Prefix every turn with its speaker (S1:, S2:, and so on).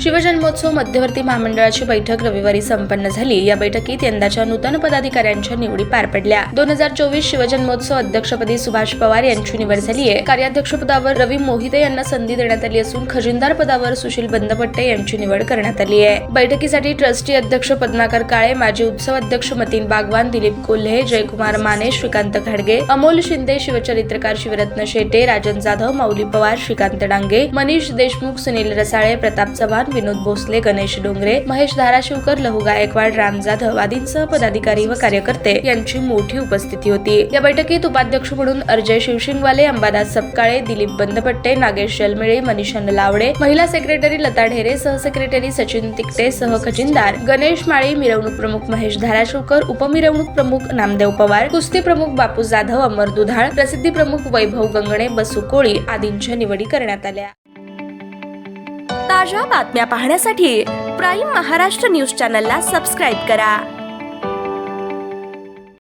S1: शिवजन्मोत्सव मध्यवर्ती महामंडळाची बैठक रविवारी संपन्न झाली। या बैठकीत यंदाच्या नूतन पदाधिकाऱ्यांच्या निवडी पार पडल्या। 2024 शिवजन्मोत्सव अध्यक्षपदी सुभाष पवार यांची निवड झाली आहे। कार्याध्यक्षपदावर रवी मोहिते यांना संधी देण्यात आली असून खजिनदार पदावर सुशील बंदपट्टे यांची निवड करण्यात आली आहे। बैठकीसाठी ट्रस्टी अध्यक्ष पद्माकर काळे, माजी उत्सव अध्यक्ष मतीन बागवान, दिलीप कोल्हे, जयकुमार माने, श्रीकांत घाडगे, अमोल शिंदे, शिवचरित्रकार शिवरत्न शेटे, राजन जाधव, माऊली पवार, श्रीकांत डांगे, मनीष देशमुख, सुनील रसाळे, प्रताप चव्हाण, विनोद भोसले, गणेश डोंगरे, महेश धाराशिवकर, लहू गायकवाड, राम जाधव आदींसह पदाधिकारी व कार्यकर्ते यांची मोठी उपस्थिती होती। या बैठकीत उपाध्यक्ष म्हणून अजय शिवशिंगवाले, अंबादास सपकाळे, दिलीप बंदपट्टे, नागेश जलमेळे, मनीषा लावडे, महिला सेक्रेटरी लता ढेरे, सहसेक्रेटरी सचिन तिकटे, सह खजिनदार गणेश माळी, मिरवणूक प्रमुख महेश धाराशिवकर, उपमिरवणूक प्रमुख नामदेव पवार, कुस्ती प्रमुख बापू जाधव, अमर दुधाळ, प्रसिद्धी प्रमुख वैभव गंगणे, बसू कोळी आदींच्या निवडी करण्यात आल्या।
S2: ताज्या बातम्या पाहण्यासाठी प्राईम महाराष्ट्र न्यूज चॅनलला सबस्क्राईब करा।